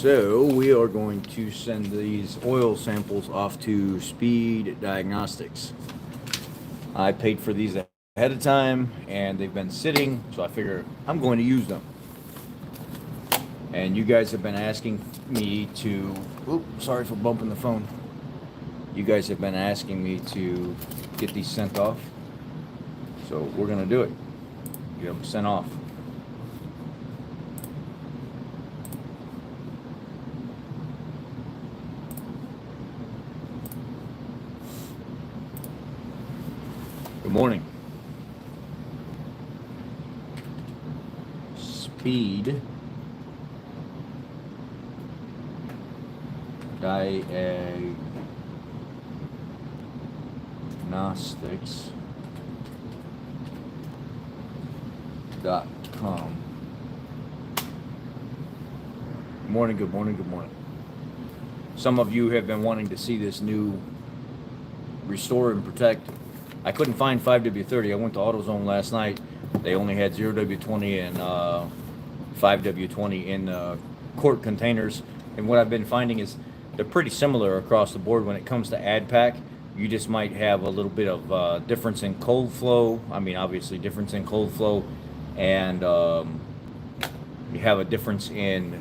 So we are going to send these oil samples off to Speed Diagnostics. I paid for these ahead of time and they've been sitting, so I figure I'm going to use them. And you guys have been asking me to, sorry for bumping the phone. You guys have been asking me to get these sent off. So we're going to do it. Get them sent off. Good morning. Speed Diagnostics.com. Good morning, good morning, good morning. Some of you have been wanting to see this new Restore and Protect. I couldn't find 5W30. I went to AutoZone last night. They only had 0W20 and 5W20 in quart containers. And what I've been finding is they're pretty similar across the board when it comes to ad pack. You just might have a little bit of difference in cold flow. I mean, obviously difference in cold flow, and you have a difference in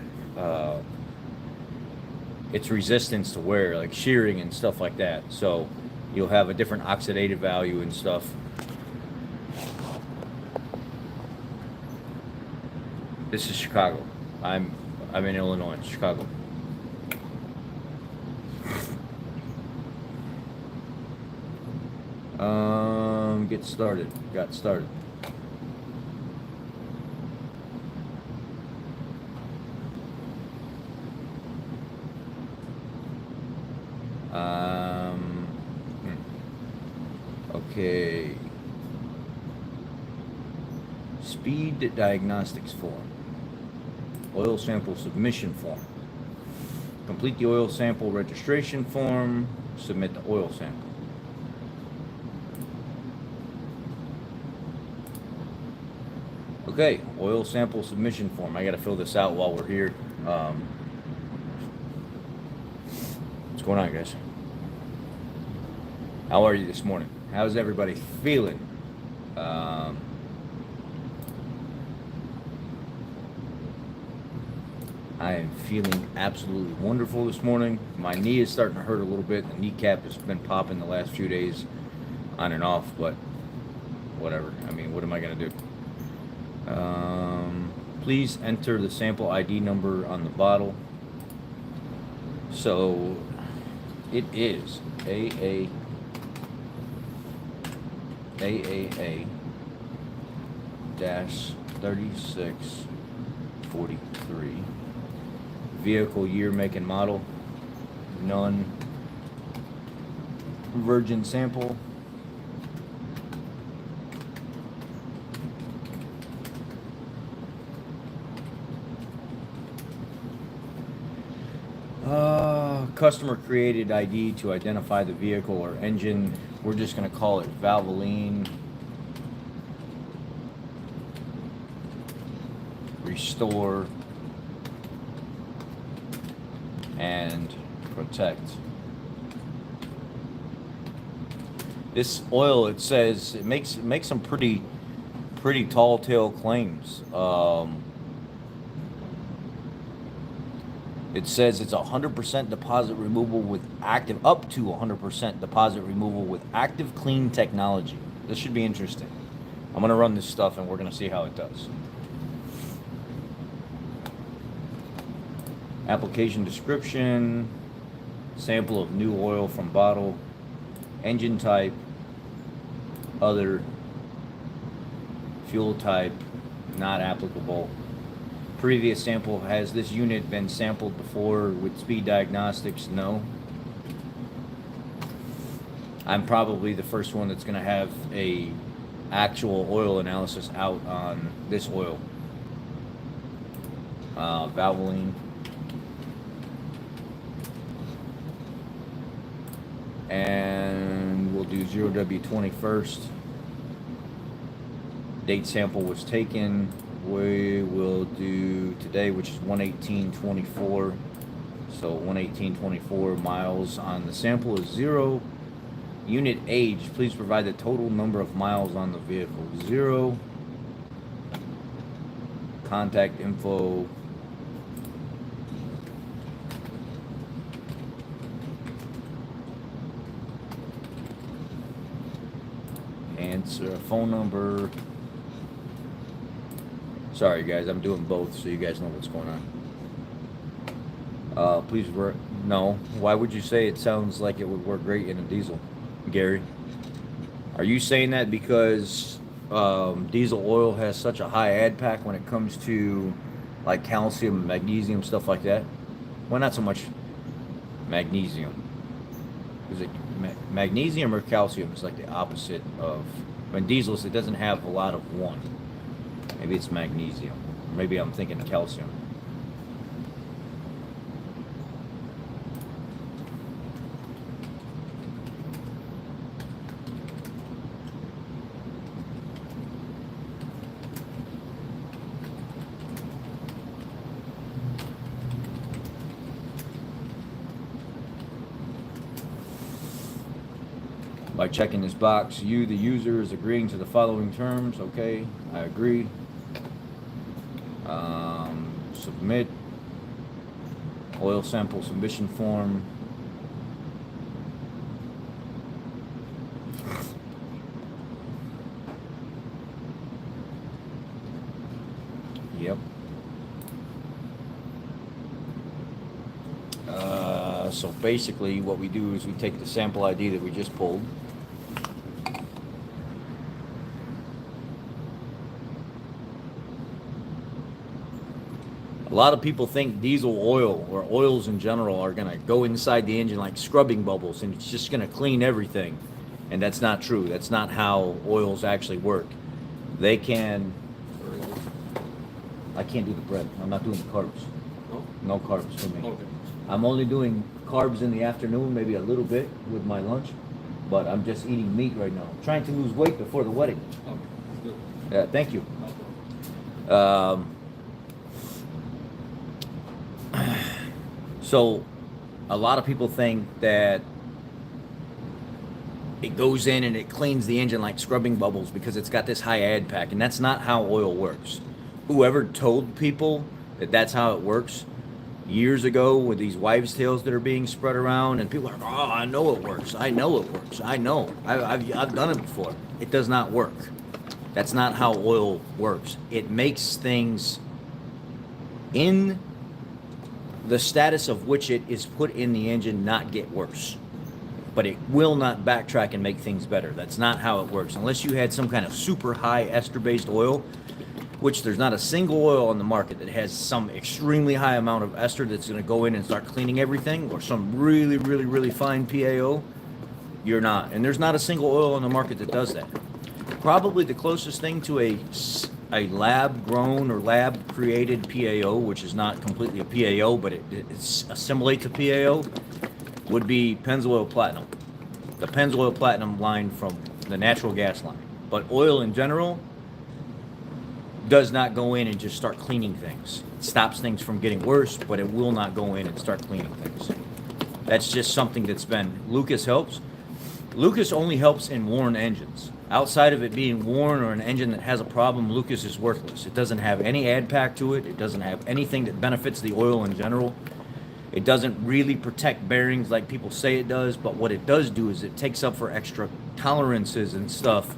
its resistance to wear, like shearing and stuff like that. So you'll have a different oxidative value and stuff. This is Chicago. I'm in Illinois, Chicago. Get started. Got started. Okay. Speed Diagnostics form. Oil sample submission form. Complete the oil sample registration form. Submit the oil sample. Okay, oil sample submission form. I got to fill this out while we're here. What's going on, guys? How are you this morning? How's everybody feeling? I am feeling absolutely wonderful this morning. My knee is starting to hurt a little bit. The kneecap has been popping the last few days on and off, but whatever. I mean, what am I going to do? Please enter the sample ID number on the bottle. So it is AAA dash 3643. Vehicle year, make, and model. None. Virgin sample. Customer created ID to identify the vehicle or engine. We're just going to call it Valvoline. Restore and protect. This oil, it says, it makes some pretty tall tale claims. It says it's 100% deposit removal with active, up to 100% deposit removal with active clean technology. This should be interesting. I'm going to run this stuff and we're going to see how it does. Application description, sample of new oil from bottle, engine type, other, fuel type, not applicable. Previous sample, has this unit been sampled before with Speed Diagnostics? No. I'm probably the first one that's going to have a actual oil analysis out on this oil. Valvoline. And we'll do 0W20 first. Date sample was taken. We will do today, which is 1/18/24. So 118.24 miles on the sample is 0. Unit age, please provide the total number of miles on the vehicle. 0. Contact info. Answer phone number. Sorry guys, I'm doing both so you guys know what's going on. Please work. No. Why would you say it sounds like it would work great in a diesel, Gary? Are you saying that because diesel oil has such a high add pack when it comes to like calcium, magnesium, stuff like that? Well, not so much magnesium. Is it magnesium or calcium? Is like the opposite of when diesels. It doesn't have a lot of one. Maybe it's magnesium. Maybe I'm thinking calcium. By checking this box, you, the user, is agreeing to the following terms. Okay, I agree. Submit oil sample submission form. Yep. So basically what we do is we take the sample ID that we just pulled. A lot of people think diesel oil or oils in general are going to go inside the engine like scrubbing bubbles and it's just going to clean everything. And that's not true. That's not how oils actually work. They can... I can't do the bread. I'm not doing the carbs. No? No carbs for me. Okay. I'm only doing carbs in the afternoon, maybe a little bit with my lunch. But I'm just eating meat right now. I'm trying to lose weight before the wedding. Okay. Good. Yeah, thank you. No problem. So a lot of people think that it goes in and it cleans the engine like scrubbing bubbles because it's got this high add pack, and that's not how oil works. Whoever told people that that's how it works years ago with these wives' tales that are being spread around, and people are like, oh, I know it works. I know it works. I know. I've done it before. It does not work. That's not how oil works. It makes things in the status of which it is put in the engine not get worse. But it will not backtrack and make things better. That's not how it works. Unless you had some kind of super high ester-based oil, which there's not a single oil on the market that has some extremely high amount of ester that's going to go in and start cleaning everything, or some really, really, really fine PAO. You're not. And there's not a single oil on the market that does that. Probably the closest thing to a lab-grown or lab-created PAO, which is not completely a PAO, but it assimilates a PAO, would be Pennzoil Platinum. The Pennzoil Platinum line from the natural gas line. But oil in general does not go in and just start cleaning things. It stops things from getting worse, but it will not go in and start cleaning things. That's just something that's been... Lucas helps. Lucas only helps in worn engines. Outside of it being worn or an engine that has a problem, Lucas is worthless. It doesn't have any add pack to it. It doesn't have anything that benefits the oil in general. It doesn't really protect bearings like people say it does, but what it does do is it takes up for extra tolerances and stuff,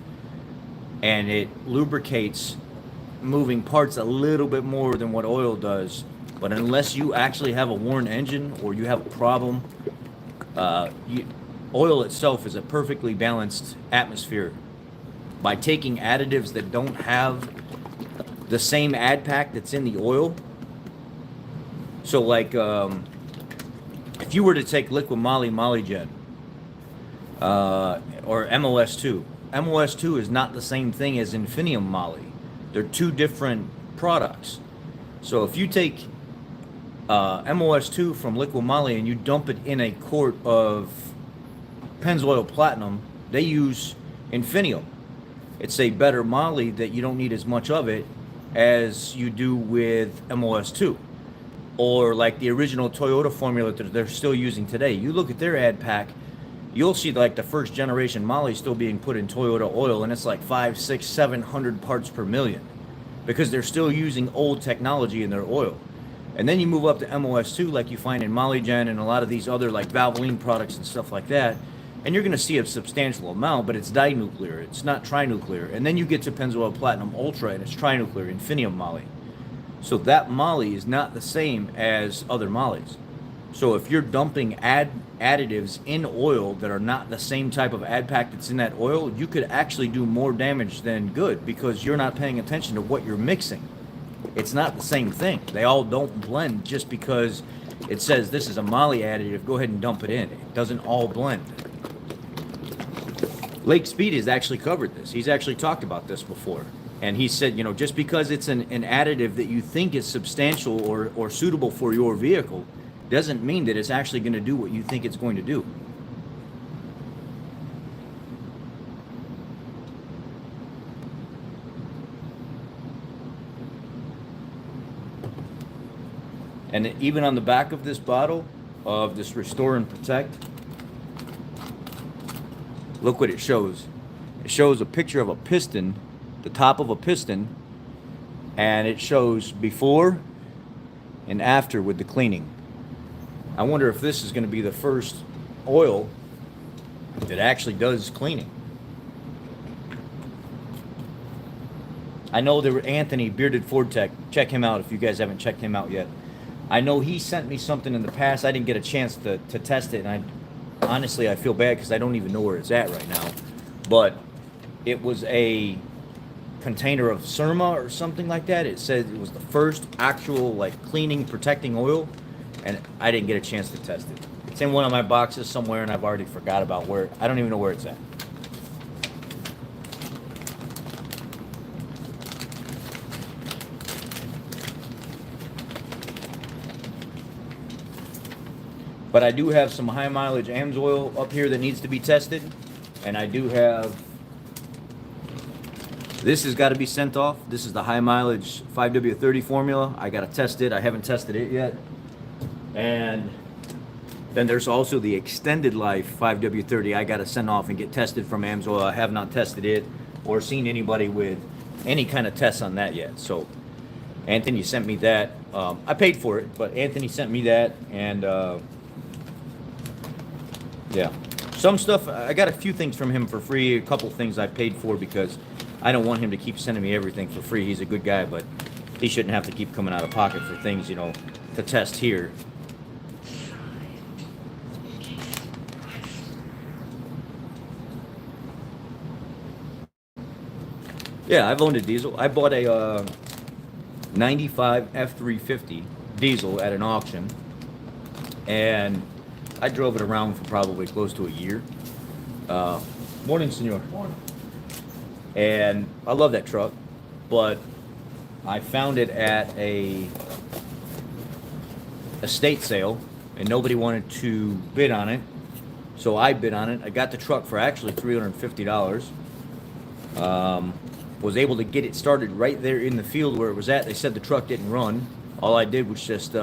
and it lubricates moving parts a little bit more than what oil does. But unless you actually have a worn engine or you have a problem, oil itself is a perfectly balanced atmosphere. By taking additives that don't have the same add pack that's in the oil. So like, if you were to take liquid Molygen, or MOS2. MOS2 is not the same thing as Infinium Moly. They're two different products. So if you take MOS2 from liquid moly and you dump it in a quart of Pennzoil Platinum, they use Infinium. It's a better moly that you don't need as much of it as you do with MOS2. or like the original Toyota formula that they're still using today. You look at their ad pack, you'll see like the first generation moly still being put in Toyota oil, and it's like 5, 6, 700 parts per million because they're still using old technology in their oil. And then you move up to MOS2 like you find in Molygen and a lot of these other like Valvoline products and stuff like that, and you're going to see a substantial amount, but it's dinuclear, it's not trinuclear. And then you get to Pennzoil Platinum Ultra, and it's trinuclear, Infinium moly. So that moly is not the same as other molys. So if you're dumping additives in oil that are not the same type of ad pack that's in that oil, you could actually do more damage than good because you're not paying attention to what you're mixing. It's not the same thing. They all don't blend just because it says this is a moly additive, go ahead and dump it in. It doesn't all blend. Lake Speed has actually covered this. He's actually talked about this before. And he said, you know, just because it's an additive that you think is substantial or suitable for your vehicle doesn't mean that it's actually going to do what you think it's going to do. And even on the back of this bottle of this Restore and Protect, look what it shows. It shows a picture of a piston, the top of a piston, and it shows before and after with the cleaning. I wonder if this is going to be the first oil that actually does cleaning. I know there were Anthony, Bearded Ford Tech. Check him out if you guys haven't checked him out yet. I know he sent me something in the past. I didn't get a chance to test it, and honestly, I feel bad because I don't even know where it's at right now. But it was a container of Surma or something like that. It said it was the first actual like cleaning, protecting oil, and I didn't get a chance to test it. It's in one of my boxes somewhere, and I've already forgot about where. I don't even know where it's at. But I do have some high mileage AMSOIL up here that needs to be tested. And I do have, this has got to be sent off. This is the high mileage 5W30 formula. I got to test it. I haven't tested it yet. And then there's also the extended life 5W30 I got to send off and get tested from AMSOIL. I have not tested it or seen anybody with any kind of tests on that yet. So Anthony sent me that. I paid for it, but Anthony sent me that. And yeah, some stuff, I got a few things from him for free, a couple things I paid for because I don't want him to keep sending me everything for free. He's a good guy, but he shouldn't have to keep coming out of pocket for things, you know, to test here. Yeah, I've owned a diesel. I bought a 95 F350 diesel at an auction, and I drove it around for probably close to a year. Morning, senor. Morning. And I love that truck, but I found it at a estate sale, and nobody wanted to bid on it, so I bid on it. I got the truck for actually $350. Was able to get it started right there in the field where it was at. They said the truck didn't run. All I did was just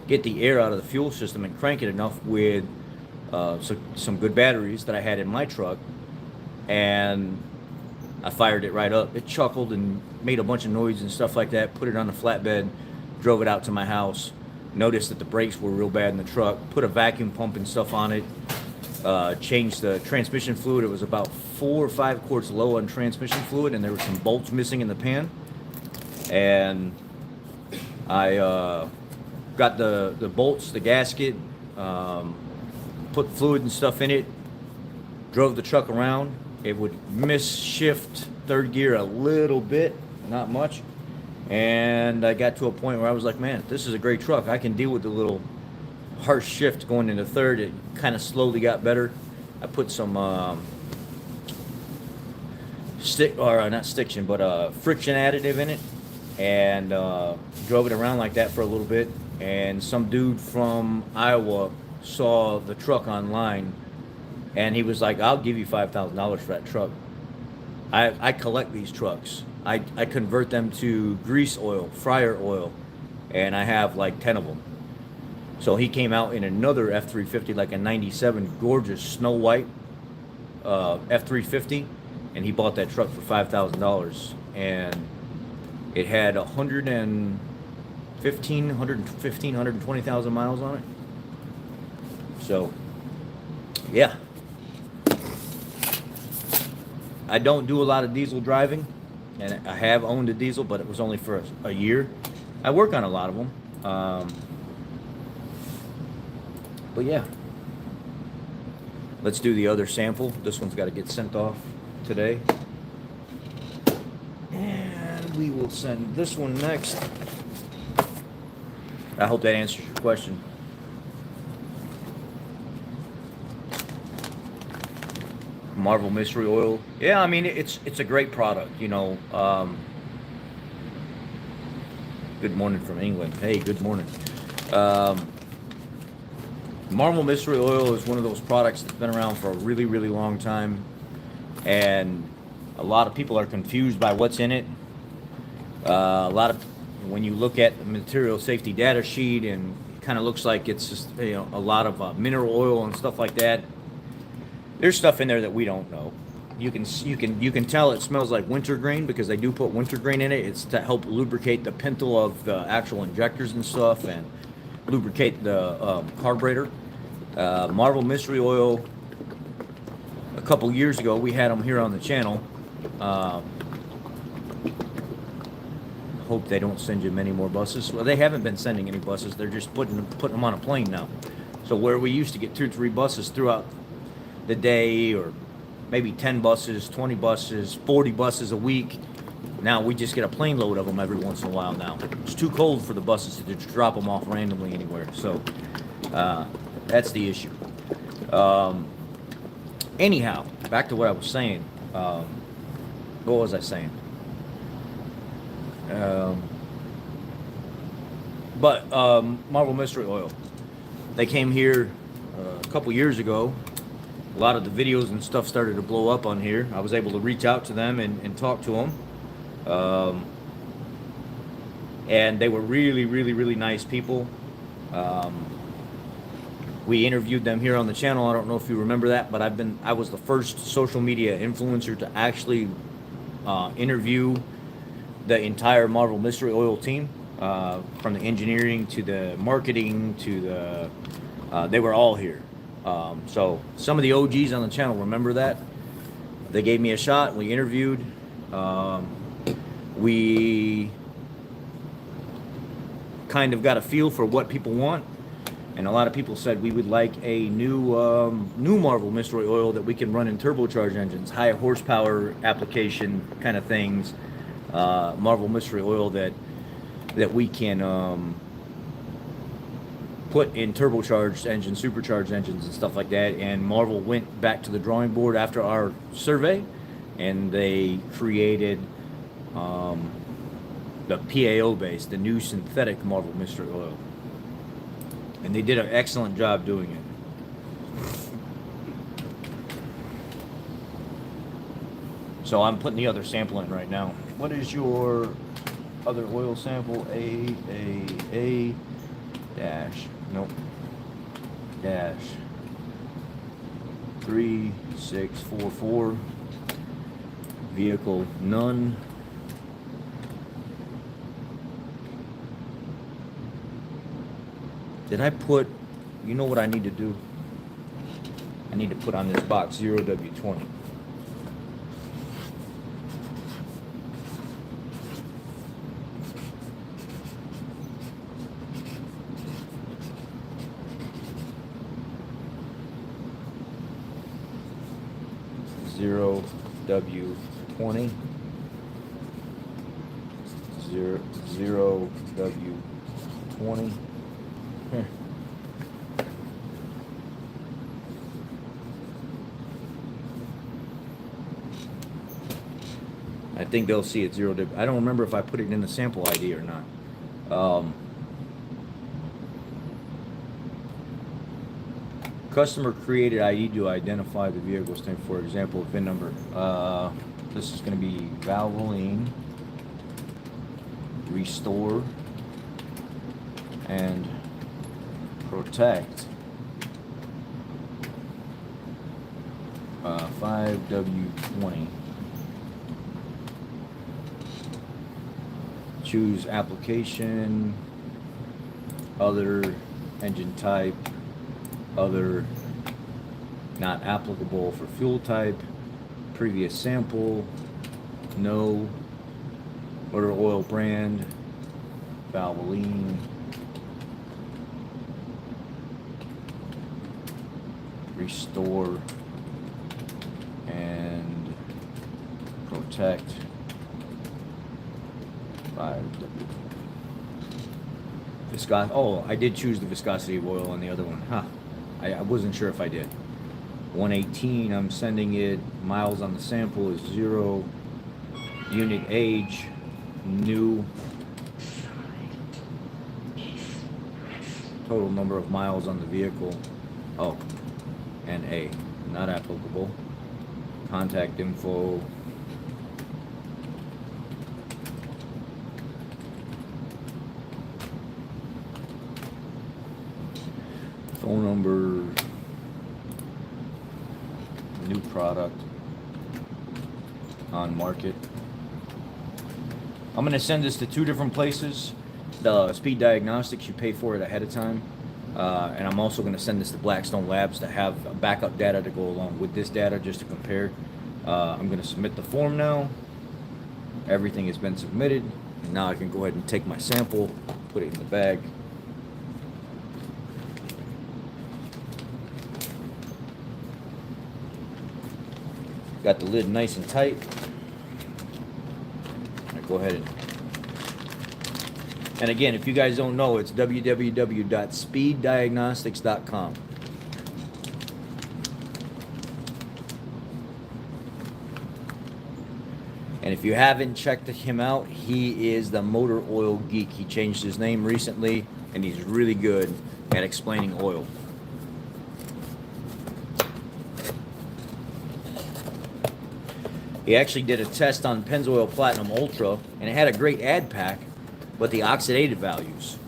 get the air out of the fuel system and crank it enough with some good batteries that I had in my truck, and I fired it right up. It chuckled and made a bunch of noise and stuff like that. Put it on the flatbed, drove it out to my house, noticed that the brakes were real bad in the truck, put a vacuum pump and stuff on it, changed the transmission fluid. It was about 4 or 5 quarts low on transmission fluid, and there were some bolts missing in the pan, and I got the bolts, the gasket, put fluid and stuff in it, drove the truck around. It would miss shift third gear a little bit, not much, and I got to a point where I was like, man, this is a great truck. I can deal with the little harsh shift going into third. It kind of slowly got better. I put some friction additive in it, and drove it around like that for a little bit. And some dude from Iowa saw the truck online, and he was like, I'll give you $5,000 for that truck. I collect these trucks. I convert them to grease oil, fryer oil, and I have like 10 of them. So he came out in another F-350, like a 97, gorgeous snow white F-350, and he bought that truck for $5,000, and it had 120,000 miles on it. So, yeah. I don't do a lot of diesel driving, and I have owned a diesel, but it was only for a year. I work on a lot of them. But yeah. Let's do the other sample. This one's got to get sent off today. And we will send this one next. I hope that answers your question. Marvel Mystery Oil. Yeah, I mean, it's a great product, you know. Good morning from England. Hey, good morning. Marvel Mystery Oil is one of those products that's been around for a really, really long time, and a lot of people are confused by what's in it. When you look at the material safety data sheet, and it kind of looks like it's just, you know, a lot of mineral oil and stuff like that. There's stuff in there that we don't know. You can tell it smells like wintergreen because they do put wintergreen in it. It's to help lubricate the pintle of the actual injectors and stuff, and lubricate the carburetor. Marvel Mystery Oil. A couple years ago, we had them here on the channel. Hope they don't send you many more buses. Well, they haven't been sending any buses. They're just putting them on a plane now. So where we used to get 2 or 3 buses throughout the day, or maybe 10 buses, 20 buses, 40 buses a week, now we just get a plane load of them every once in a while now. It's too cold for the buses to just drop them off randomly anywhere. So that's the issue. Anyhow, back to what I was saying. What was I saying? Marvel Mystery Oil. They came here a couple years ago. A lot of the videos and stuff started to blow up on here. I was able to reach out to them and talk to them. And they were really, really, really nice people. We interviewed them here on the channel. I don't know if you remember that, but I was the first social media influencer to actually interview the entire Marvel Mystery Oil team, from the engineering to the marketing to the they were all here. So some of the OGs on the channel remember that. They gave me a shot. We interviewed. We kind of got a feel for what people want, and a lot of people said we would like a new Marvel Mystery Oil that we can run in turbocharged engines, high horsepower application kind of things. Marvel Mystery Oil that we can put in turbocharged engines, supercharged engines, and stuff like that. And Marvel went back to the drawing board after our survey, and they created the PAO base, the new synthetic Marvel Mystery Oil, and they did an excellent job doing it. So I'm putting the other sample in right now. What is your other oil sample? A dash, nope, dash 3644, vehicle none. Did I put, you know what I need to do? I need to put on this box 0W20. W20, 0W20. Here. I think they'll see it 0W. I don't remember if I put it in the sample ID or not. Customer created ID to identify the vehicle stamp, for example, VIN number. This is going to be Valvoline, restore, and protect 5W20. Choose application, other, engine type, other, not applicable for fuel type, previous sample, no, motor oil brand, Valvoline, restore, and protect 5W. Viscosity. Oh, I did choose the viscosity of oil on the other one. Huh. I wasn't sure if I did. 118, I'm sending it. Miles on the sample is 0. Unit age, new. Total number of miles on the vehicle. Oh, and A, not applicable. Contact info. Phone number. New product. On market. I'm going to send this to 2 different places. The Speed Diagnostics, you pay for it ahead of time. And I'm also going to send this to Blackstone Labs to have backup data to go along with this data just to compare. I'm going to submit the form now. Everything has been submitted. And now I can go ahead and take my sample, put it in the bag. Got the lid nice and tight. Go ahead and again, if you guys don't know, it's www.speeddiagnostics.com. And if you haven't checked him out, he is the motor oil geek. He changed his name recently, and he's really good at explaining oil. He actually did a test on Pennzoil Platinum Ultra, and it had a great add pack, but the oxidative values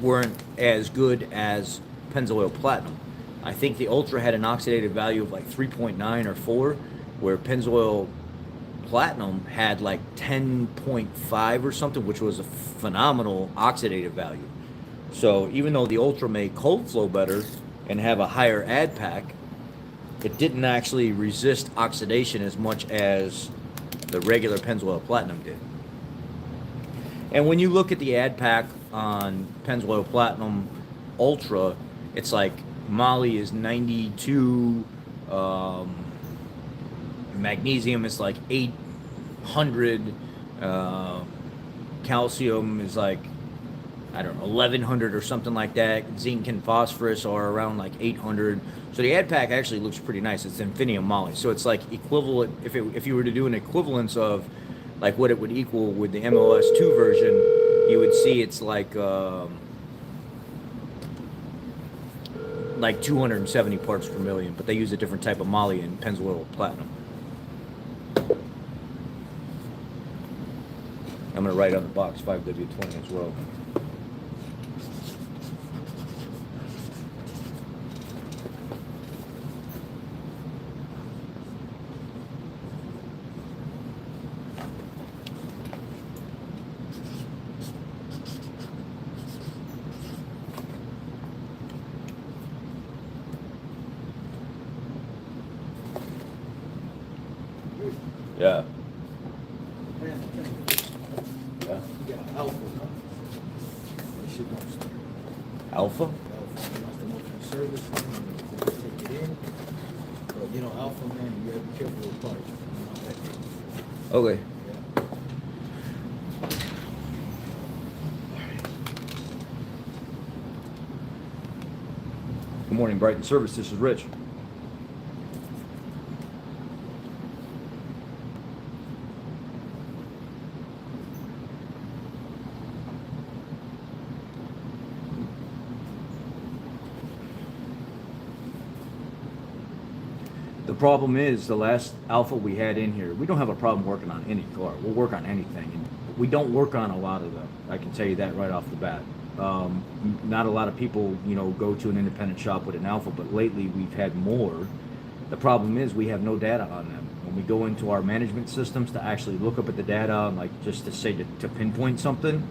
weren't as good as Pennzoil Platinum. I think the Ultra had an oxidative value of like 3.9 or 4, where Pennzoil Platinum had like 10.5 or something, which was a phenomenal oxidative value. So even though the Ultra may cold flow better and have a higher add pack, it didn't actually resist oxidation as much as the regular Pennzoil Platinum did. And when you look at the add pack on Pennzoil Platinum Ultra, it's like moly is 92, magnesium is like 800, calcium is like, I don't know, 1100 or something like that. Zinc and phosphorus are around like 800. So the ad pack actually looks pretty nice. It's Infinium moly. So it's like equivalent, if you were to do an equivalence of like what it would equal with the MOS2 version, you would see it's like 270 parts per million, but they use a different type of moly in Pennzoil Platinum. I'm going to write on the box 5W20 as well. Yeah. Yeah. You got Alpha, huh? They should know. Alpha? Alpha, that's the most service man. Take it in. But you know, Alpha, man, you gotta be careful with parts. You know, that Okay. yeah. Good morning, Brighton Service. This is Rich. The problem is the last Alpha we had in here, we don't have a problem working on any car. We'll work on anything. And we don't work on a lot of them. I can tell you that right off the bat. Not a lot of people, go to an independent shop with an Alpha, but lately we've had more. The problem is we have no data on them. When we go into our management systems to actually look up at the data, like just to say to pinpoint something,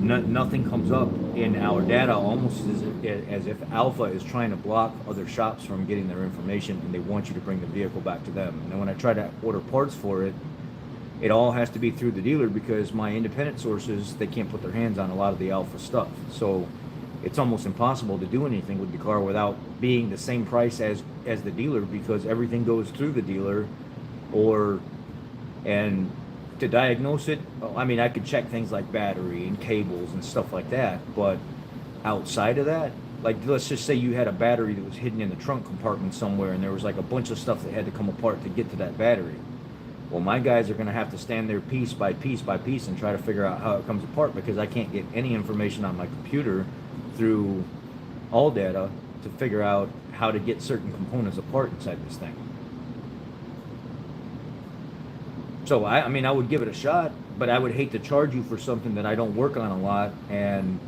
nothing comes up in our data, almost as if Alpha is trying to block other shops from getting their information, and they want you to bring the vehicle back to them. And then when I try to order parts for it, it all has to be through the dealer, because my independent sources, they can't put their hands on a lot of the Alpha stuff. So it's almost impossible to do anything with the car without being the same price as the dealer, because everything goes through the dealer. And to diagnose it, I mean, I could check things like battery and cables and stuff like that, but outside of that, like, let's just say you had a battery that was hidden in the trunk compartment somewhere, and there was like a bunch of stuff that had to come apart to get to that battery. Well, my guys are going to have to stand there piece by piece by piece and try to figure out how it comes apart, because I can't get any information on my computer through all data to figure out how to get certain components apart inside this thing. So I mean, I would give it a shot, but I would hate to charge you for something that I don't work on a lot and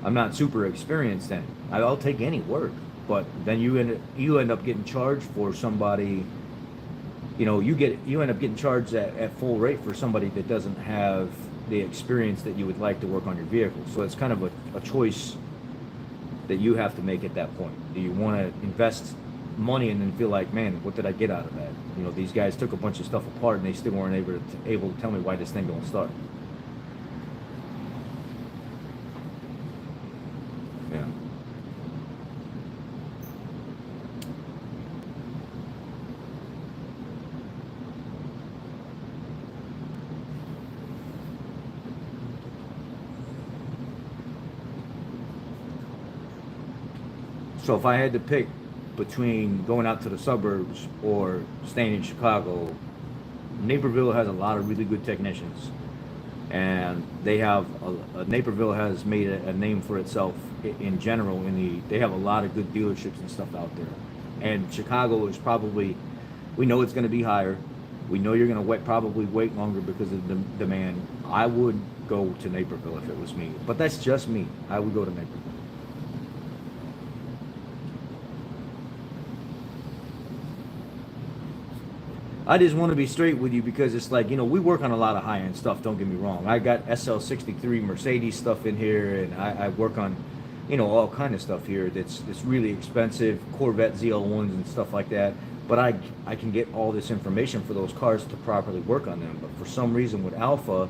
I'm not super experienced in. I'll take any work, but then you end up getting charged for somebody. You end up getting charged at full rate for somebody that doesn't have the experience that you would like to work on your vehicle. So it's kind of a choice that you have to make at that point. Do you want to invest money and then feel like, man, what did I get out of that? These guys took a bunch of stuff apart and they still weren't able to tell me why this thing don't start. Yeah. So if I had to pick between going out to the suburbs or staying in Chicago, Naperville has a lot of really good technicians, and they have Naperville has made a name for itself in general. They have a lot of good dealerships and stuff out there, and Chicago is probably, we know it's going to be higher. We know you're going to probably wait longer because of the demand. I would go to Naperville if it was me, but that's just me. I would go to Naperville. I just want to be straight with you, because it's like, we work on a lot of high-end stuff, don't get me wrong. I got SL63 Mercedes stuff in here, and I work on, all kind of stuff here that's really expensive, Corvette ZL1s and stuff like that. But I can get all this information for those cars to properly work on them. But for some reason with Alpha,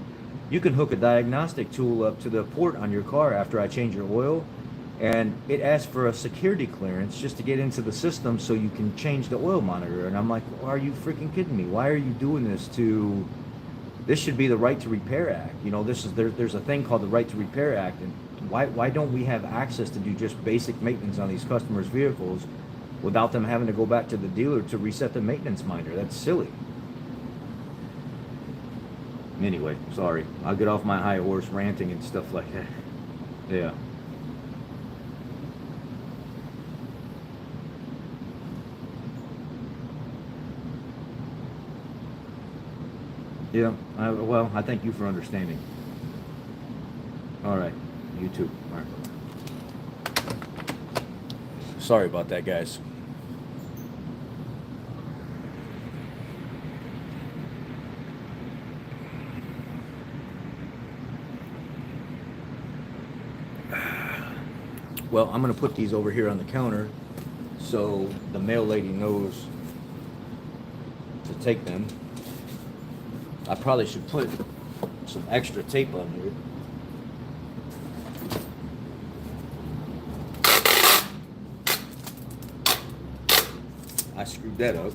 you can hook a diagnostic tool up to the port on your car after I change your oil, and it asks for a security clearance just to get into the system so you can change the oil monitor. And I'm like, well, are you freaking kidding me? Why are you doing this this should be the Right to Repair Act. There's a thing called the Right to Repair Act, and why don't we have access to do just basic maintenance on these customers' vehicles without them having to go back to the dealer to reset the maintenance minder? That's silly. Anyway, sorry. I'll get off my high horse ranting and stuff like that. Yeah. Yeah, well, I thank you for understanding. All right, you too. All right. Sorry about that, guys. Well, I'm going to put these over here on the counter so the mail lady knows to take them. I probably should put some extra tape on here. I screwed that up.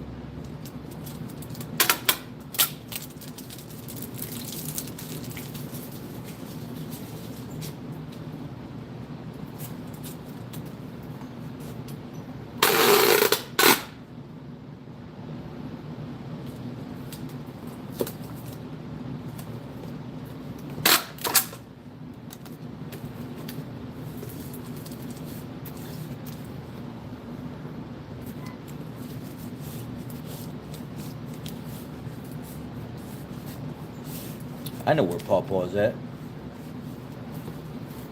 I know where Pawpaw's at.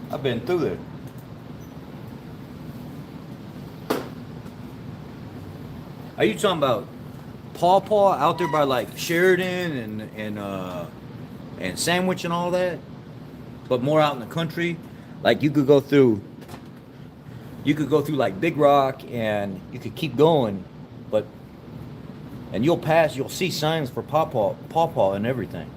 I've been through there. Are you talking about Paw out there by like Sheridan and Sandwich and all that? But more out in the country? Like you could go through like Big Rock and you could keep going, but and you'll see signs for Paw and everything.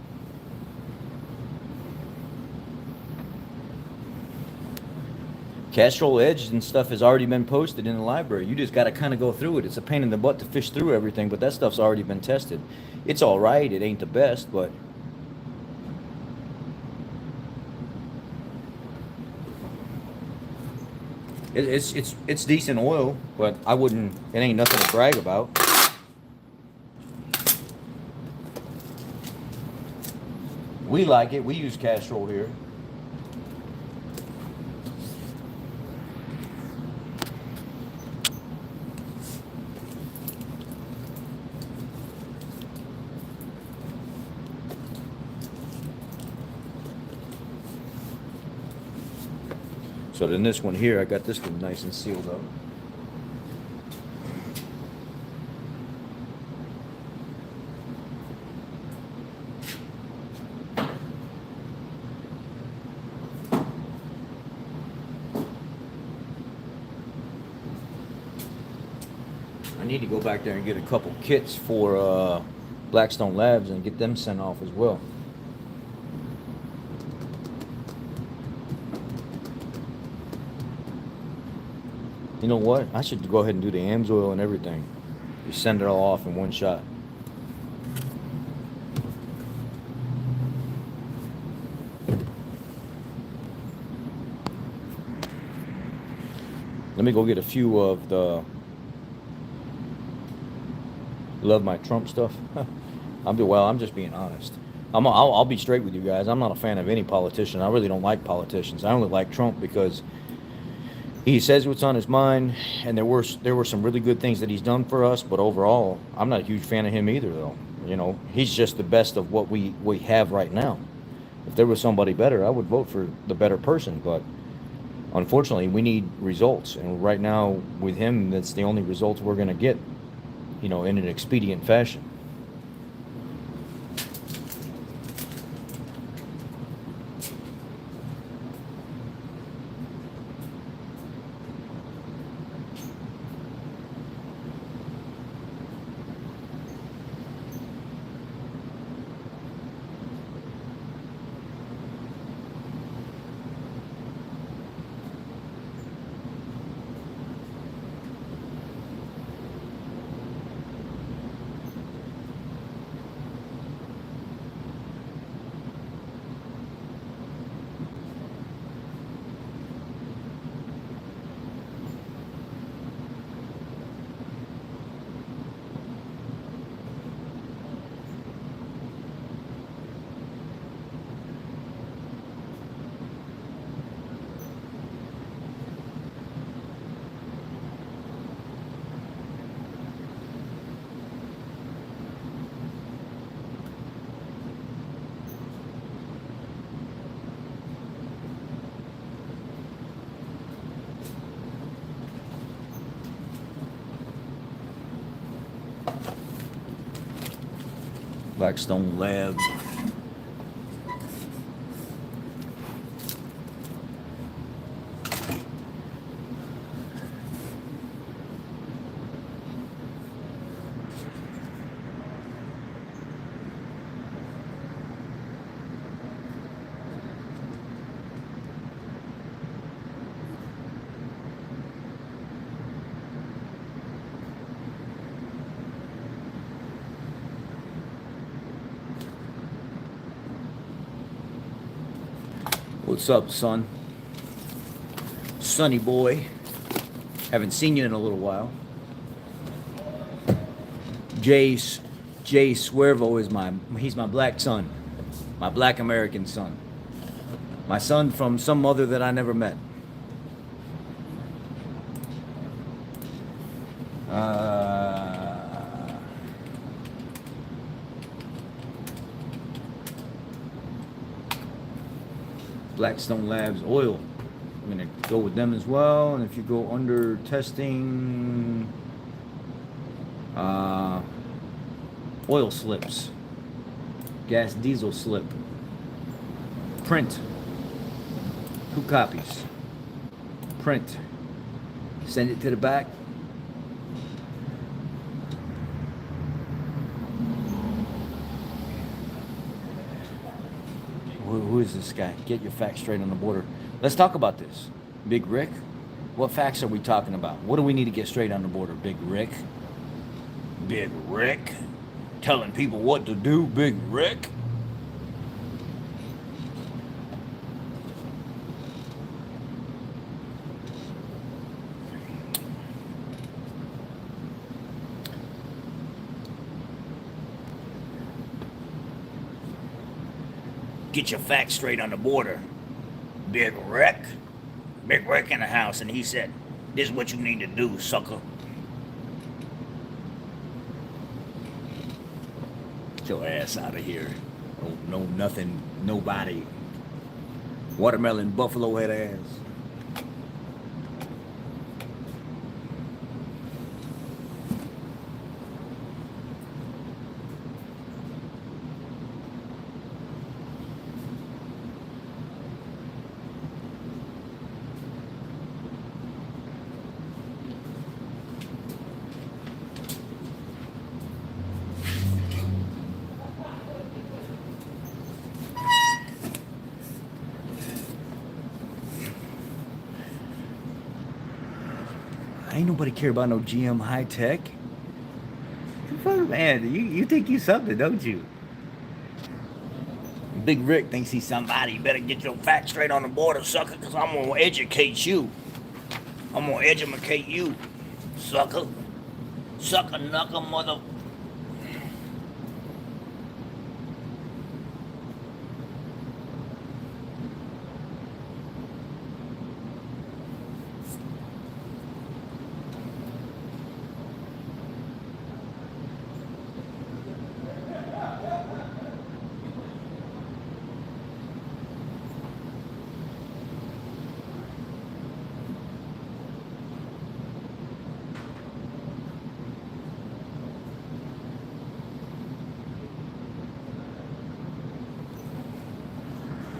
Castrol Edge and stuff has already been posted in the library. You just got to kind of go through it. It's a pain in the butt to fish through everything, but that stuff's already been tested. It's all right. It ain't the best, but it's decent oil. But I wouldn't. It ain't nothing to brag about. We like it. We use Castrol here. So then this one here, I got this one nice and sealed up. I need to go back there and get a couple kits for Blackstone Labs and get them sent off as well. You know what? I should go ahead and do the AMSOIL and everything. Just send it all off in one shot. Let me go get a few of the love my Trump stuff. I'm just being honest. I'll be straight with you guys. I'm not a fan of any politician. I really don't like politicians. I only like Trump because he says what's on his mind, and there were some really good things that he's done for us, but overall, I'm not a huge fan of him either, though. You know, he's just the best of what we have right now. If there was somebody better, I would vote for the better person, but unfortunately, we need results, and right now, with him, that's the only results we're going to get, you know, in an expedient fashion. Blackstone Labs. What's up, son? Sonny boy. Haven't seen you in a little while. Jay Swervo is he's my black son. My black American son. My son from some mother that I never met. Blackstone Labs oil. I'm gonna go with them as well. And if you go under testing, oil slips, gas diesel slip, print, 2 copies, print, send it to the back. Who is this guy? Get your facts straight on the border. Let's talk about this. Big Rick, what facts are we talking about? What do we need to get straight on the border, Big Rick? Big Rick? Telling people what to do, Big Rick? Get your facts straight on the border, Big Rick. Big Rick in the house, and he said, this is what you need to do, sucker. Get your ass out of here. No, nothing, nobody. Watermelon buffalo head ass. Ain't nobody care about no GM high tech. Man, you think you something, don't you? Big Rick thinks he's somebody. You better get your facts straight on the border, sucker, because I'm going to educate you. I'm going to educate you, sucker. Sucker, knucker, mother...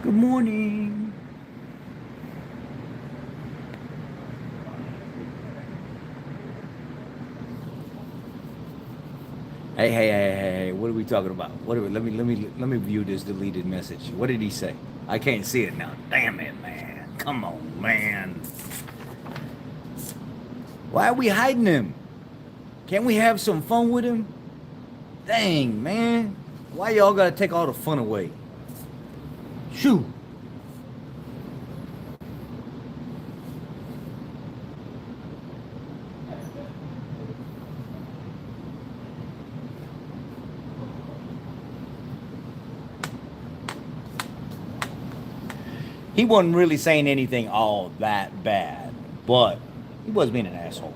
Good morning. Hey, what are we talking about? Let me view this deleted message. What did he say? I can't see it now. Damn it, man. Come on, man. Why are we hiding him? Can't we have some fun with him? Dang, man. Why y'all gotta take all the fun away? Shoo. He wasn't really saying anything all that bad, but he was being an asshole.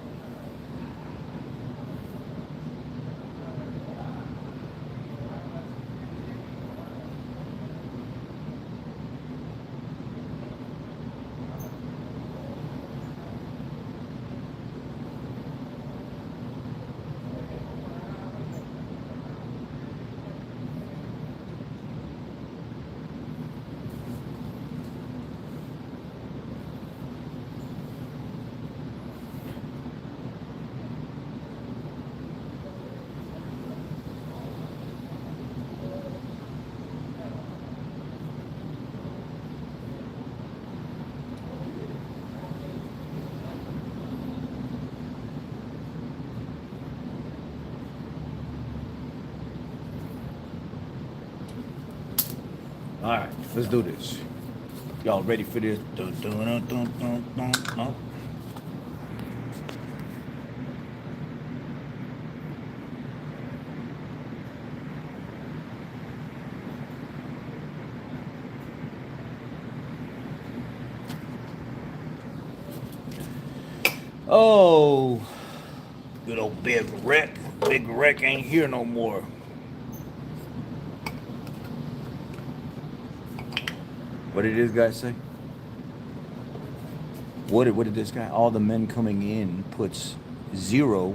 All right, let's do this. Y'all ready for this? Dun, dun, dun, dun, dun, dun, dun. Oh, good old Big Rick. Big Rick ain't here no more. What did this guy say? What did this guy? All the men coming in puts 0.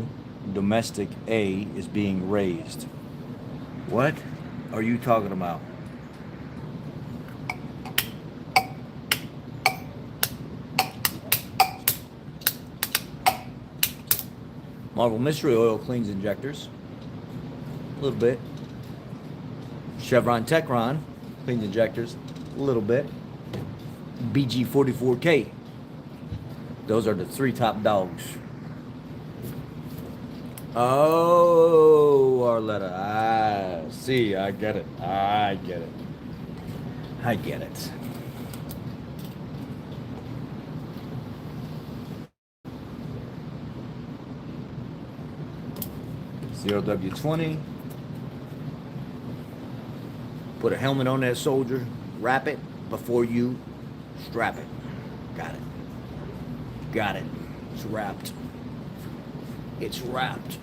Domestic A is being raised. What are you talking about? Marvel Mystery Oil cleans injectors. A little bit. Chevron Techron cleans injectors. A little bit. BG44K. Those are the 3 top dogs. Oh, Arletta. Ah, see, I get it. I get it. I get it. CRW20. Put a helmet on that soldier. Wrap it before you strap it. Got it. Got it. It's wrapped. It's wrapped.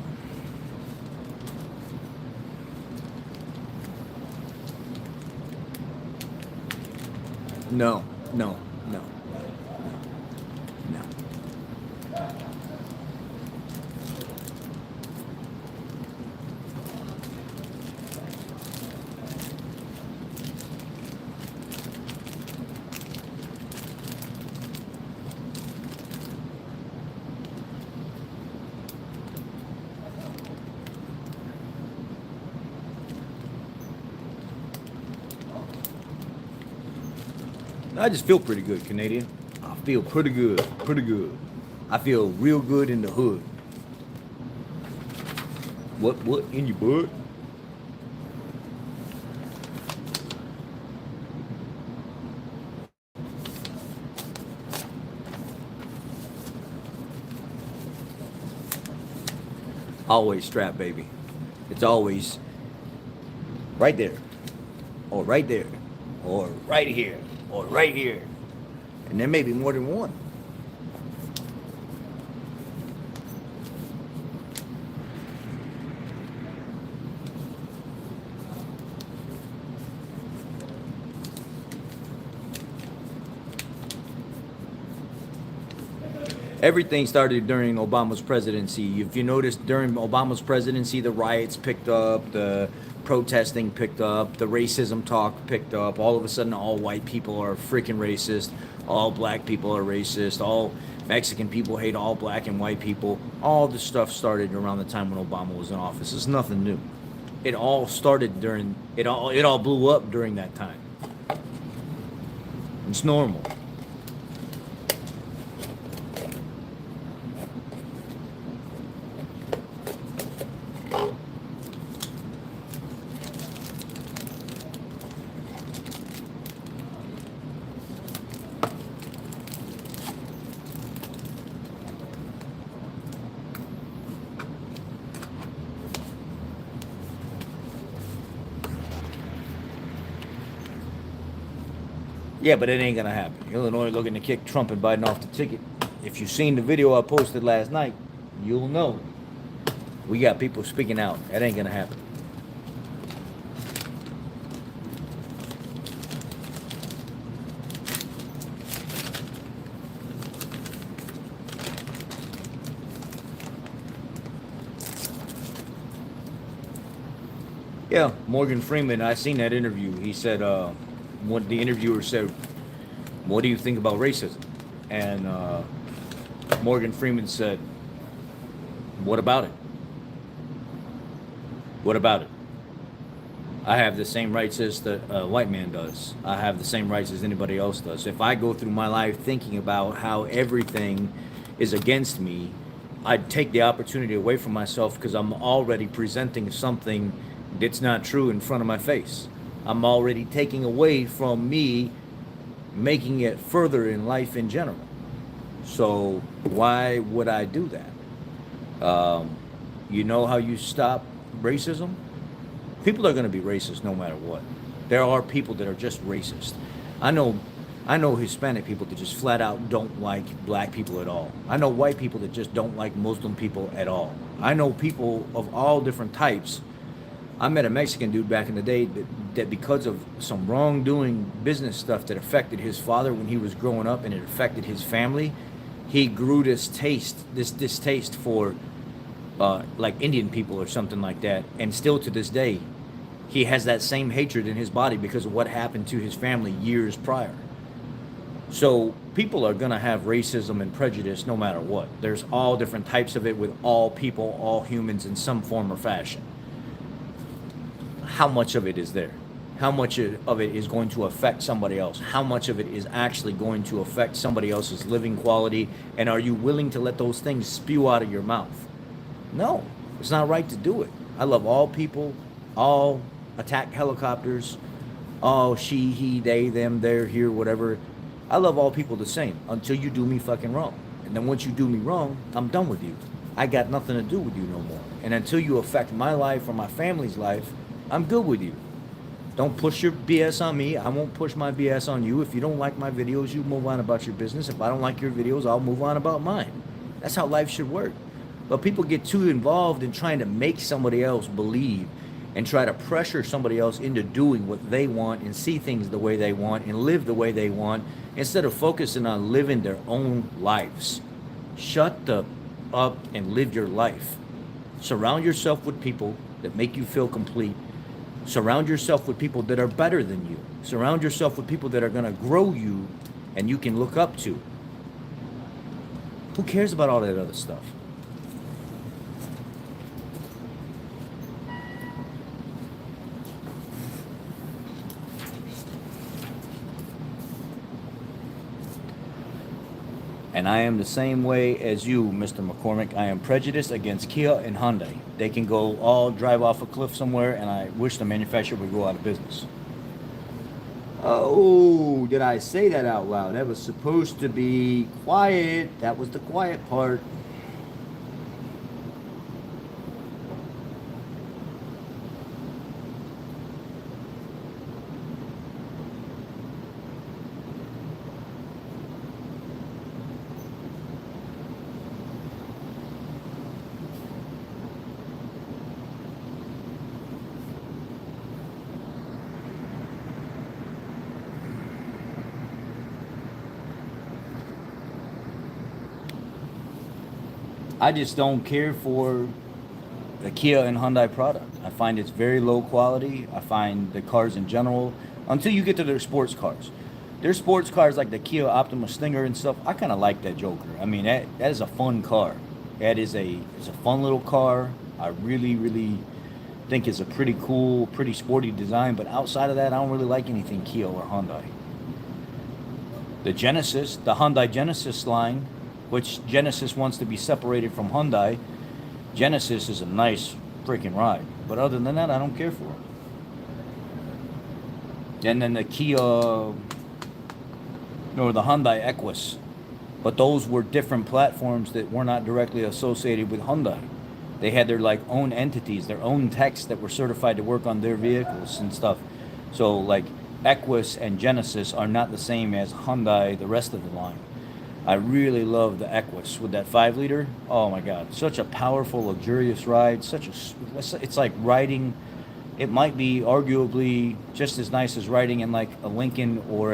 No, no, no, no. I just feel pretty good, Canadian. I feel pretty good, pretty good. I feel real good in the hood. What in your butt? Always strap, baby. It's always right there, or right there, or right here, or right here. And there may be more than one. Everything started during Obama's presidency. If you notice, during Obama's presidency, the riots picked up, the protesting picked up, the racism talk picked up. All of a sudden, all white people are freaking racist. All black people are racist. All Mexican people hate all black and white people. All this stuff started around the time when Obama was in office. It's nothing new. It all started during, it all blew up during that time. It's normal. Yeah, but it ain't gonna happen. Illinois looking to kick Trump and Biden off the ticket. If you've seen the video I posted last night, you'll know. We got people speaking out. That ain't gonna happen. Yeah, Morgan Freeman, I seen that interview. He said, what the interviewer said, what do you think about racism? And Morgan Freeman said, what about it? What about it? I have the same rights as the white man does. I have the same rights as anybody else does. If I go through my life thinking about how everything is against me, I'd take the opportunity away from myself because I'm already presenting something that's not true in front of my face. I'm already taking away from me making it further in life in general. So why would I do that? You know how you stop racism? People are going to be racist no matter what. There are people that are just racist. I know Hispanic people that just flat out don't like black people at all. I know white people that just don't like Muslim people at all. I know people of all different types. I met a Mexican dude back in the day that because of some wrongdoing business stuff that affected his father when he was growing up and it affected his family, he grew this distaste for like Indian people or something like that, and still to this day, he has that same hatred in his body because of what happened to his family years prior. So people are gonna have racism and prejudice no matter what. There's all different types of it with all people, all humans in some form or fashion. How much of it is there? How much of it is going to affect somebody else? How much of it is actually going to affect somebody else's living quality? And are you willing to let those things spew out of your mouth? No, it's not right to do it. I love all people, all attack helicopters, all she, he, they, them, there, here, whatever. I love all people the same until you do me fucking wrong. And then once you do me wrong, I'm done with you. I got nothing to do with you no more. And until you affect my life or my family's life, I'm good with you. Don't push your BS on me. I won't push my BS on you. If you don't like my videos, you move on about your business. If I don't like your videos, I'll move on about mine. That's how life should work. But people get too involved in trying to make somebody else believe and try to pressure somebody else into doing what they want and see things the way they want and live the way they want instead of focusing on living their own lives. Shut up and live your life. Surround yourself with people that make you feel complete. Surround yourself with people that are better than you. Surround yourself with people that are going to grow you and you can look up to. Who cares about all that other stuff? And I am the same way as you, Mr. McCormick. I am prejudiced against Kia and Hyundai. They can go all drive off a cliff somewhere, and I wish the manufacturer would go out of business. Oh, did I say that out loud? That was supposed to be quiet. That was the quiet part. I just don't care for the Kia and Hyundai product. I find it's very low quality. I find the cars in general, until you get to their sports cars. Their sports cars like the Kia Optima Stinger and stuff, I kind of like that Joker. I mean, that is a fun car. It's a fun little car. I really think it's a pretty cool, pretty sporty design. But outside of that, I don't really like anything Kia or Hyundai. The Genesis, the Hyundai Genesis line, which Genesis wants to be separated from Hyundai. Genesis is a nice freaking ride. But other than that, I don't care for it. And then the Kia, or the Hyundai Equus. But those were different platforms that were not directly associated with Hyundai. They had their like own entities, their own techs that were certified to work on their vehicles and stuff. So like Equus and Genesis are not the same as Hyundai, the rest of the line. I really love the Equus with that 5-liter. Oh my God, such a powerful, luxurious ride. It's like riding. It might be arguably just as nice as riding in like a Lincoln or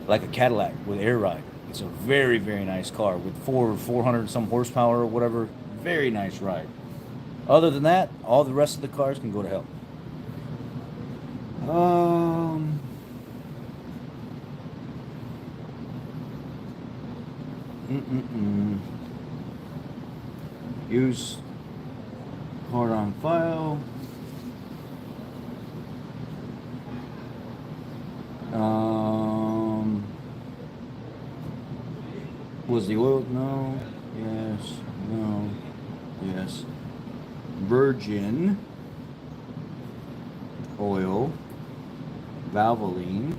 like a Cadillac with air ride. It's a very nice car with 400 some horsepower or whatever. Very nice ride. Other than that, all the rest of the cars can go to hell. Use card on file. Was the oil? No. Yes. No. Yes. Virgin oil. Valvoline.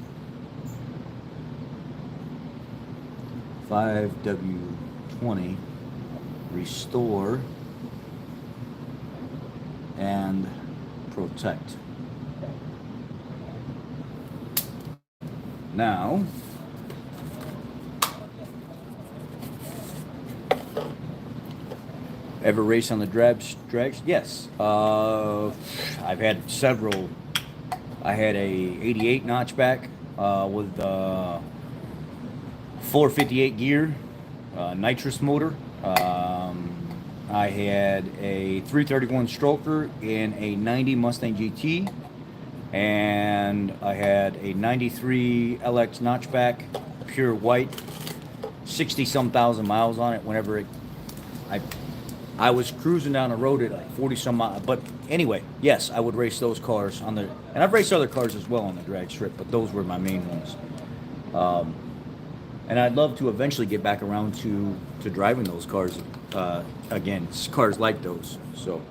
5W20. Restore. And protect. Now, ever race on the drags? Yes. I've had several. I had a 88 notchback with 458 gear. nitrous motor. I had a 331 stroker in a 90 Mustang GT, and I had a 93 LX notchback, pure white, 60 some thousand miles on it. Whenever I was cruising down the road at like 40 some miles. But anyway, yes, I would race those cars on the, and I've raced other cars as well on the drag strip, but those were my main ones. And I'd love to eventually get back around to driving those cars again, cars like those. So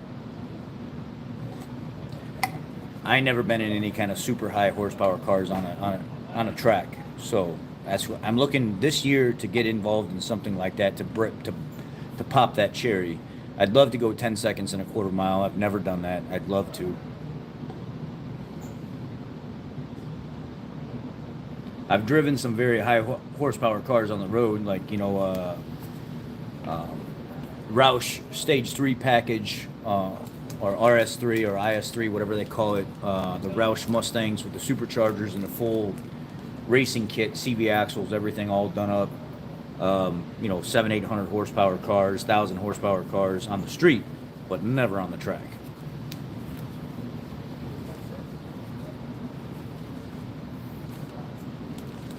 I ain't never been in any kind of super high horsepower cars on a track. So that's what I'm looking this year to get involved in something like that to pop that cherry. I'd love to go 10 seconds in a quarter mile. I've never done that. I'd love to. I've driven some very high horsepower cars on the road, like, you know, Roush Stage 3 package, or RS3 or IS3, whatever they call it. The Roush Mustangs with the superchargers and the full racing kit, CV axles, everything all done up. You know, 700-800 horsepower cars, 1,000 horsepower cars on the street, but never on the track.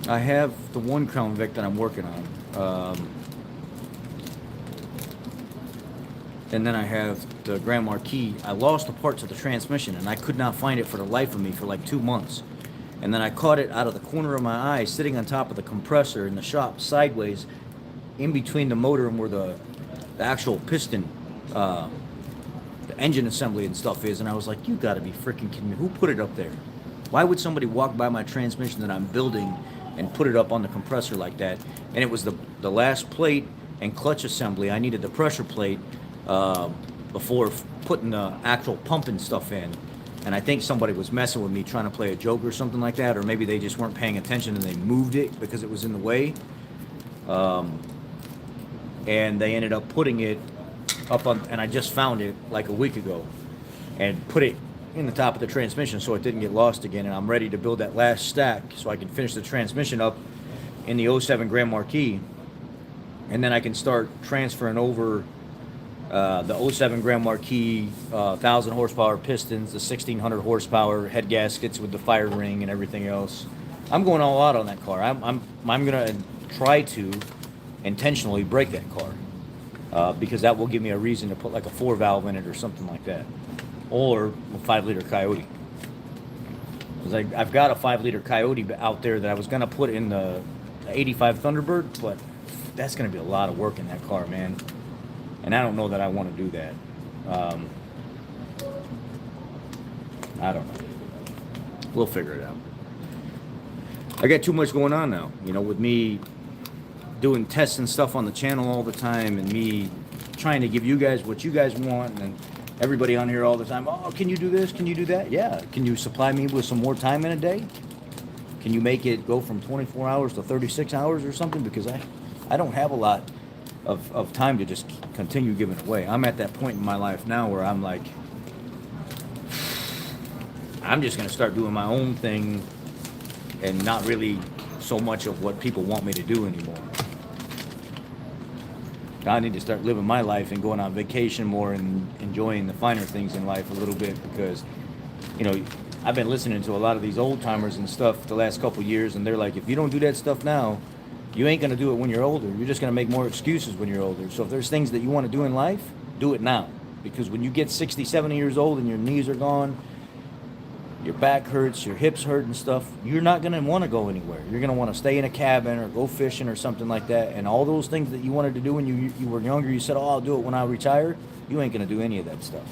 I have the one Crown Vic that I'm working on. And then I have the Grand Marquis. I lost the parts of the transmission, and I could not find it for the life of me for like 2 months. And then I caught it out of the corner of my eye, sitting on top of the compressor in the shop, sideways, in between the motor and where the actual piston, the engine assembly and stuff is. And I was like, you gotta be freaking kidding me. Who put it up there? Why would somebody walk by my transmission that I'm building and put it up on the compressor like that? And it was the last plate and clutch assembly. I needed the pressure plate before putting the actual pumping stuff in. And I think somebody was messing with me, trying to play a joke or something like that, or maybe they just weren't paying attention and they moved it because it was in the way. And they ended up putting it up on, and I just found it like a week ago, and put it in the top of the transmission so it didn't get lost again. And I'm ready to build that last stack so I can finish the transmission up in the 07 Grand Marquis, and then I can start transferring over the 07 Grand Marquis, 1,000 horsepower pistons, the 1,600 horsepower head gaskets with the fire ring and everything else. I'm going all out on that car. I'm gonna try to intentionally break that car because that will give me a reason to put like a 4-valve in it or something like that, or a 5-liter Coyote. Because I've got a 5-liter Coyote out there that I was gonna put in the 85 Thunderbird, but that's gonna be a lot of work in that car, man. And I don't know that I want to do that. I don't know. We'll figure it out. I got too much going on now, you know, with me doing tests and stuff on the channel all the time, and me trying to give you guys what you guys want, and everybody on here all the time, oh, can you do this? Can you do that? Yeah. Can you supply me with some more time in a day? Can you make it go from 24 hours to 36 hours or something? Because I don't have a lot of time to just continue giving away. I'm at that point in my life now where I'm like, I'm just going to start doing my own thing and not really so much of what people want me to do anymore. I need to start living my life and going on vacation more and enjoying the finer things in life a little bit, because, you know, I've been listening to a lot of these old timers and stuff the last couple years, and they're like, if you don't do that stuff now, you ain't going to do it when you're older. You're just going to make more excuses when you're older. So if there's things that you want to do in life, do it now. Because when you get 60, 70 years old and your knees are gone, your back hurts, your hips hurt and stuff, you're not going to want to go anywhere. You're going to want to stay in a cabin or go fishing or something like that. And all those things that you wanted to do when you were younger, you said, oh, I'll do it when I retire. You ain't going to do any of that stuff.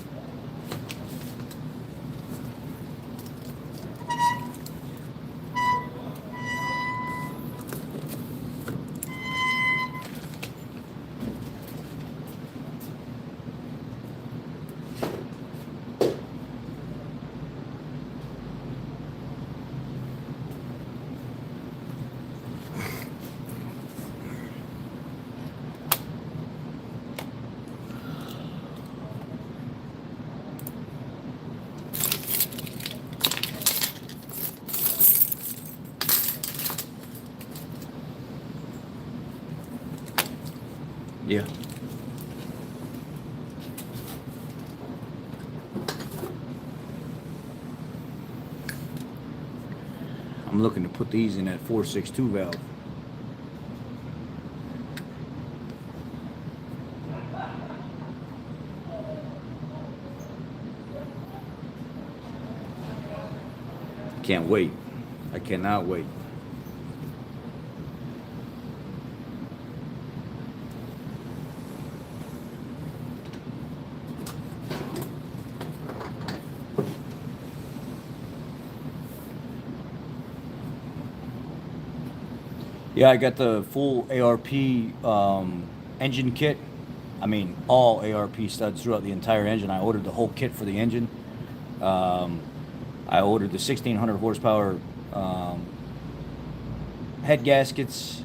Yeah. I'm looking to put these in that 462 valve. Can't wait. I cannot wait. Yeah, I got the full ARP engine kit. I mean, all ARP studs throughout the entire engine. I ordered the whole kit for the engine. I ordered the 1600 horsepower head gaskets.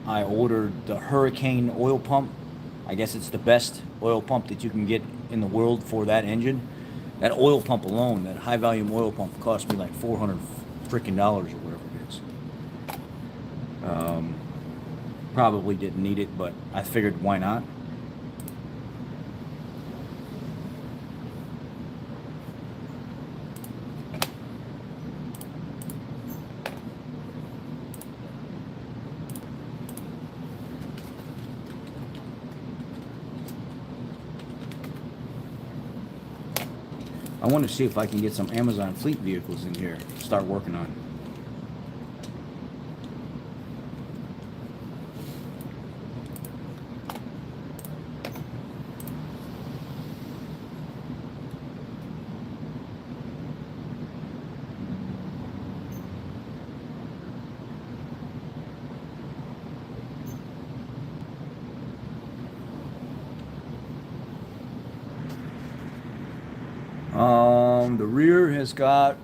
I ordered the Hurricane oil pump. I guess it's the best oil pump that you can get in the world for that engine. That oil pump alone, that high volume oil pump, cost me like $400 freaking dollars or whatever it is. Probably didn't need it, but I figured why not. I want to see if I can get some Amazon fleet vehicles in here to start working on. The rear has got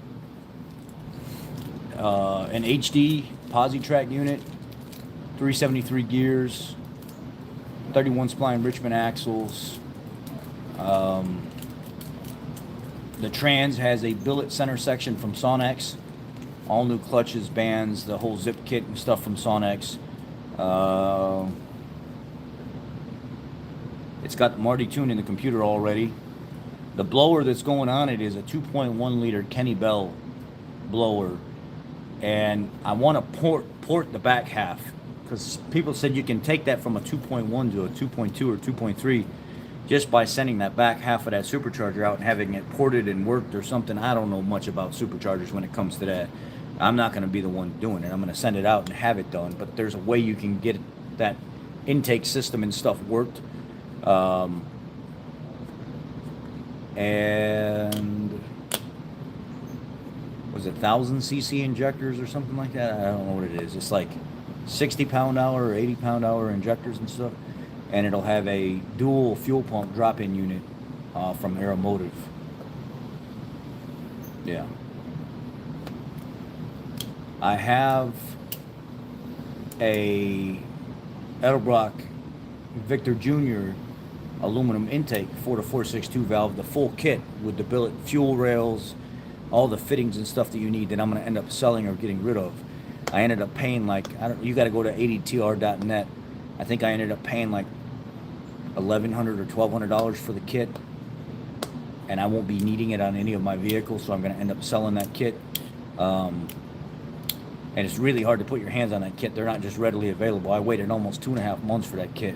an HD Positrack unit, 373 gears, 31 spline Richmond axles. The trans has a billet center section from Sonex, all new clutches, bands, the whole zip kit and stuff from Sonex. It's got the Marty tune in the computer already. The blower that's going on it is a 2.1 liter Kenny Bell blower, and I want to port the back half, because people said you can take that from a 2.1 to a 2.2 or 2.3 just by sending that back half of that supercharger out and having it ported and worked or something. I don't know much about superchargers when it comes to that. I'm not going to be the one doing it. I'm going to send it out and have it done, but there's a way you can get that intake system and stuff worked. And was it 1000 cc injectors or something like that? I don't know what it is. It's like 60 pound-hour or 80 pound-hour injectors and stuff, and it'll have a dual fuel pump drop-in unit from Aeromotive. Yeah, I have a Edelbrock Victor Jr. aluminum intake for the 462 valve, the full kit with the billet fuel rails, all the fittings and stuff that you need, that I'm going to end up selling or getting rid of. I ended up paying like, you got to go to 80tr.net. I think I ended up paying like $1,100 or $1,200 for the kit, and I won't be needing it on any of my vehicles, so I'm going to end up selling that kit. And it's really hard to put your hands on that kit. They're not just readily available. I waited almost 2.5 months for that kit,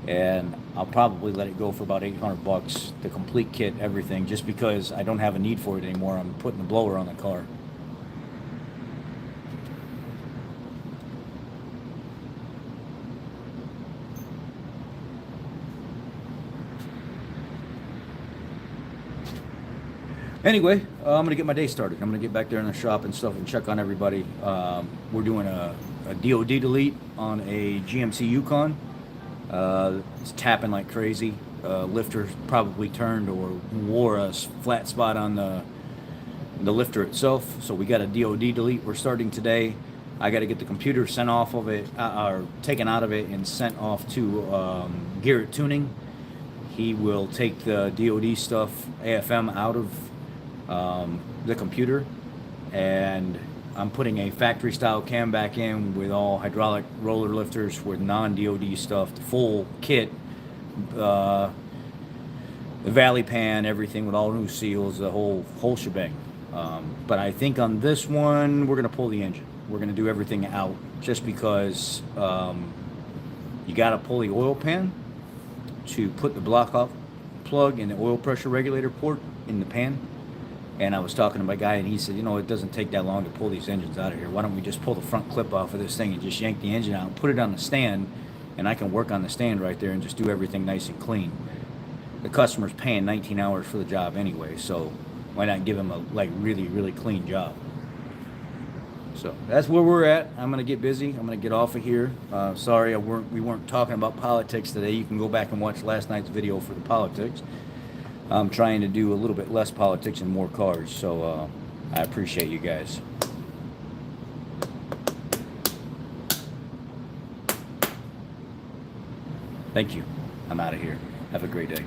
and I'll probably let it go for about $800, the complete kit, everything, just because I don't have a need for it anymore. I'm putting the blower on the car. Anyway, I'm going to get my day started. I'm going to get back there in the shop and stuff and check on everybody. We're doing a DOD delete on a GMC Yukon. It's tapping like crazy. Lifter probably turned or wore a flat spot on the lifter itself. So we got a DOD delete. We're starting today. I got to get the computer sent off of it, or taken out of it and sent off to Garrett Tuning. He will take the DOD stuff, AFM, out of the computer, and I'm putting a factory style cam back in with all hydraulic roller lifters with non-DOD stuff, the full kit, the valley pan, everything with all new seals, the whole shebang. But I think on this one we're gonna pull the engine. We're gonna do everything out just because you gotta pull the oil pan to put the block off plug in the oil pressure regulator port in the pan. And I was talking to my guy, and he said, you know, it doesn't take that long to pull these engines out of here. Why don't we just pull the front clip off of this thing and just yank the engine out and put it on the stand, and I can work on the stand right there and just do everything nice and clean. The customer's paying 19 hours for the job anyway, so why not give him a really clean job? So that's where we're at. I'm gonna get busy. I'm gonna get off of here. Sorry, we weren't talking about politics today. You can go back and watch last night's video for the politics. I'm trying to do a little bit less politics and more cars, so I appreciate you guys. Thank you. I'm out of here. Have a great day.